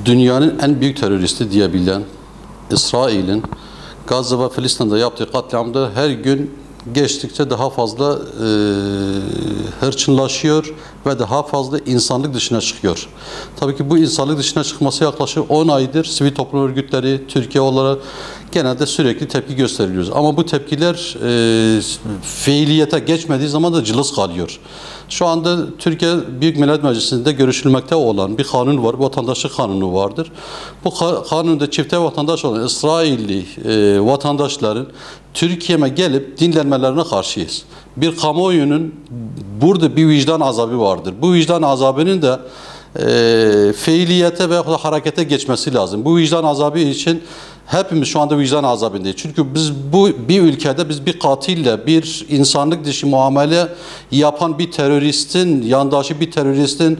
dünyanın en büyük teröristi diyebilen İsrail'in Gazze ve Filistin'de yaptığı katliamda her gün geçtikçe daha fazla hırçınlaşıyor ve daha fazla insanlık dışına çıkıyor. Tabii ki bu insanlık dışına çıkması yaklaşık 10 aydır sivil toplum örgütleri, Türkiye olarak genelde sürekli tepki gösteriyoruz. Ama bu tepkiler fiiliyete geçmediği zaman da cılız kalıyor. Şu anda Türkiye Büyük Millet Meclisi'nde görüşülmekte olan bir kanun var, vatandaşlık kanunu vardır. Bu kanunda çifte vatandaş olan İsrailli vatandaşların Türkiye'ye gelip dinlenmelerine karşıyız. Bir kamuoyunun burada bir vicdan azabı vardır. Bu vicdan azabının da fiiliyete ve harekete geçmesi lazım. Bu vicdan azabı için hepimiz şu anda vicdan azabındayız. Çünkü biz bir ülkede bir katille, bir insanlık dışı muamele yapan bir teröristin, yandaşı bir teröristin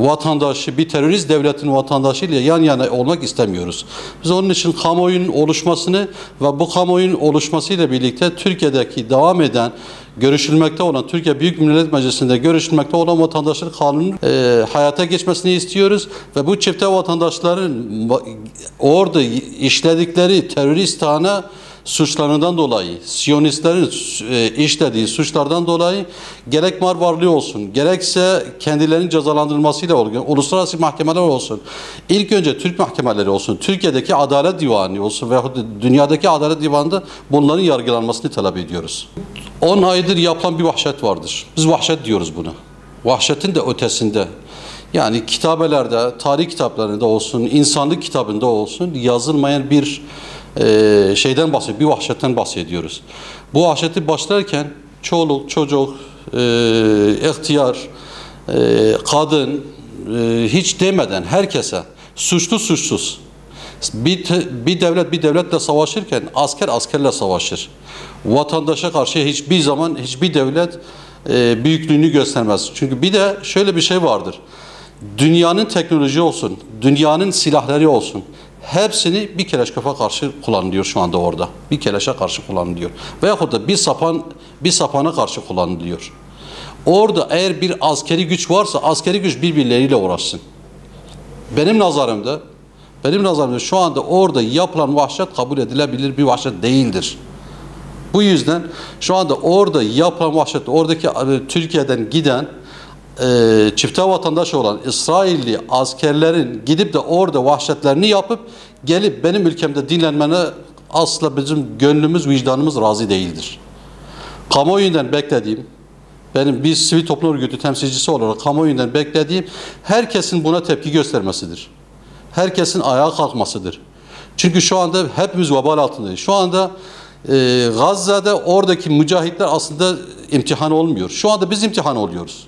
vatandaşı, bir terörist devletin vatandaşıyla yan yana olmak istemiyoruz. Biz onun için kamuoyunun oluşmasını ve bu kamuoyunun oluşmasıyla birlikte Türkiye'deki devam eden görüşülmekte olan, Türkiye Büyük Millet Meclisi'nde görüşülmekte olan vatandaşlık kanunun hayata geçmesini istiyoruz ve bu çifte vatandaşların orada işledikleri teröristhane suçlarından dolayı, Siyonistlerin işlediği suçlardan dolayı gerek mal varlığı olsun, gerekse kendilerinin cezalandırılmasıyla uluslararası mahkemeler olsun, ilk önce Türk mahkemeleri olsun, Türkiye'deki Adalet Divanı olsun veyahut dünyadaki Adalet Divanı'nda bunların yargılanmasını talep ediyoruz. 10 aydır yapılan bir vahşet vardır. Biz vahşet diyoruz buna. Vahşetin de ötesinde. Yani kitabelerde, tarih kitaplarında olsun, insanlık kitabında olsun yazılmayan bir şeyden bahsediyoruz, bir vahşetten bahsediyoruz. Bu vahşeti başlarken çoluk, çocuk, ihtiyar, kadın hiç demeden herkese suçlu suçsuz bir devlet bir devletle savaşırken asker askerle savaşır. Vatandaşa karşı hiçbir zaman hiçbir devlet büyüklüğünü göstermez. Çünkü bir de şöyle bir şey vardır. Dünyanın teknoloji olsun, dünyanın silahları olsun, hepsini bir keleşkafa karşı kullanılıyor şu anda orada. Bir keleşe karşı kullanılıyor. Veyahut da bir sapana karşı kullanılıyor. Orada eğer bir askeri güç varsa askeri güç birbirleriyle uğraşsın. Benim nazarımda şu anda orada yapılan vahşet kabul edilebilir bir vahşet değildir. Bu yüzden şu anda orada yapılan vahşet, oradaki Türkiye'den giden çifte vatandaş olan İsrailli askerlerin gidip de orada vahşetlerini yapıp gelip benim ülkemde dinlenmene asla bizim gönlümüz, vicdanımız razı değildir. Kamuoyundan beklediğim, benim bir sivil toplum örgütü temsilcisi olarak kamuoyundan beklediğim herkesin buna tepki göstermesidir. Herkesin ayağa kalkmasıdır. Çünkü şu anda hepimiz vebal altındayız. Şu anda Gazze'de oradaki mücahitler aslında imtihan olmuyor. Şu anda biz imtihan oluyoruz.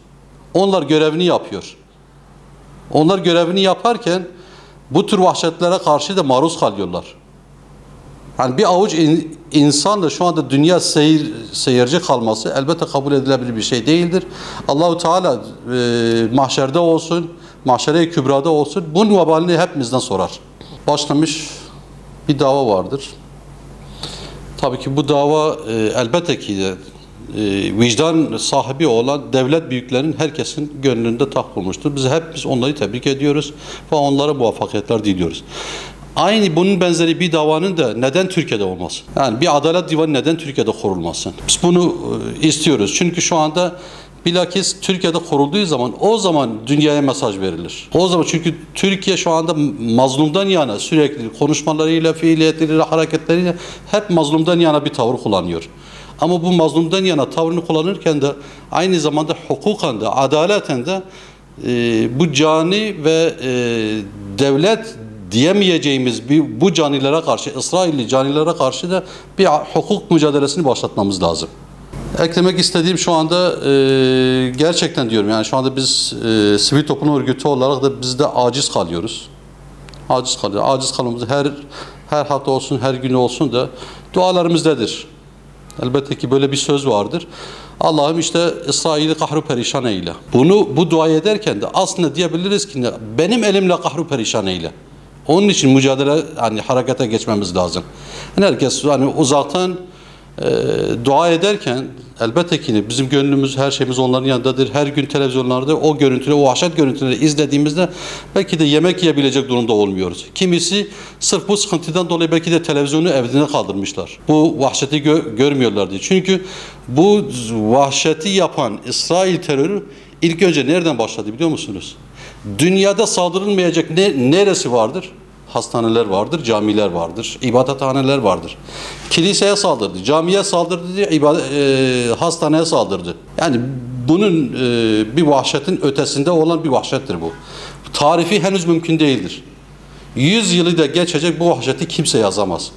Onlar görevini yapıyor. Onlar görevini yaparken bu tür vahşetlere karşı da maruz kalıyorlar. Yani bir avuç insan da şu anda dünya seyirci kalması elbette kabul edilebilir bir şey değildir. Allahu Teala mahşerde olsun, mahşere-i kübrada olsun bunun vebalini hepimizden sorar. Başlamış bir dava vardır. Tabii ki bu dava elbette ki de vicdan sahibi olan devlet büyüklerinin herkesin gönlünde taht bulmuştur. Biz onları tebrik ediyoruz ve onlara muvaffakiyetler diliyoruz. Aynı bunun benzeri bir davanın da neden Türkiye'de olmasın? Yani bir adalet divanı neden Türkiye'de kurulmasın? Biz bunu istiyoruz. Çünkü şu anda bilakis Türkiye'de kurulduğu zaman o zaman dünyaya mesaj verilir. O zaman çünkü Türkiye şu anda mazlumdan yana sürekli konuşmalarıyla, fiiliyetleriyle, hareketleriyle hep mazlumdan yana bir tavır kullanıyor. Ama bu mazlumdan yana tavrını kullanırken de aynı zamanda hukuken de, adaleten de bu cani ve devlet diyemeyeceğimiz bu canilere karşı, İsrailli canilere karşı da bir hukuk mücadelesini başlatmamız lazım. Eklemek istediğim şu anda gerçekten diyorum yani şu anda biz sivil toplum örgütü olarak da biz de aciz kalıyoruz. Aciz kalıyoruz. Aciz kalmamız her hafta olsun, her gün olsun da dualarımızdadır. Elbette ki böyle bir söz vardır. Allah'ım işte İsrail'i kahru perişan eyle. Bu dua ederken de aslında diyebiliriz ki benim elimle kahru perişan eyle. Onun için mücadele harekete geçmemiz lazım. Yani herkes uzaktan dua ederken elbette ki bizim gönlümüz, her şeyimiz onların yanındadır. Her gün televizyonlarda o görüntüleri, o vahşet görüntüleri izlediğimizde belki de yemek yiyebilecek durumda olmuyoruz. Kimisi sırf bu sıkıntıdan dolayı belki de televizyonu evine kaldırmışlar. Bu vahşeti görmüyorlardı. Çünkü bu vahşeti yapan İsrail terörü ilk önce nereden başladı biliyor musunuz? Dünyada saldırılmayacak neresi vardır? Hastaneler vardır, camiler vardır, ibadethaneler vardır. Kiliseye saldırdı, camiye saldırdı, hastaneye saldırdı. Yani bunun bir vahşetin ötesinde olan bir vahşettir bu. Tarifi henüz mümkün değildir. 100 yılı da geçecek bu vahşeti kimse yazamaz.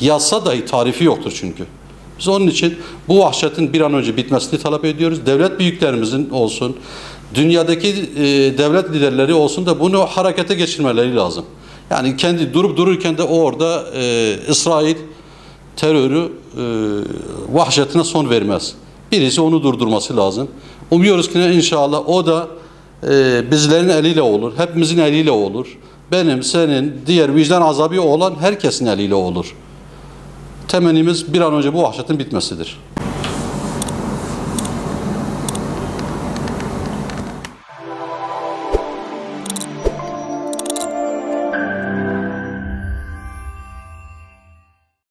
Yazsa dahi tarifi yoktur çünkü. Biz onun için bu vahşetin bir an önce bitmesini talep ediyoruz. Devlet büyüklerimizin olsun, dünyadaki devlet liderleri olsun da bunu harekete geçirmeleri lazım. Yani kendi durup dururken de orada İsrail terörü vahşetine son vermez. Birisi onu durdurması lazım. Umuyoruz ki inşallah o da bizlerin eliyle olur, hepimizin eliyle olur. Benim, senin, diğer vicdan azabı olan herkesin eliyle olur. Temennimiz bir an önce bu vahşetin bitmesidir.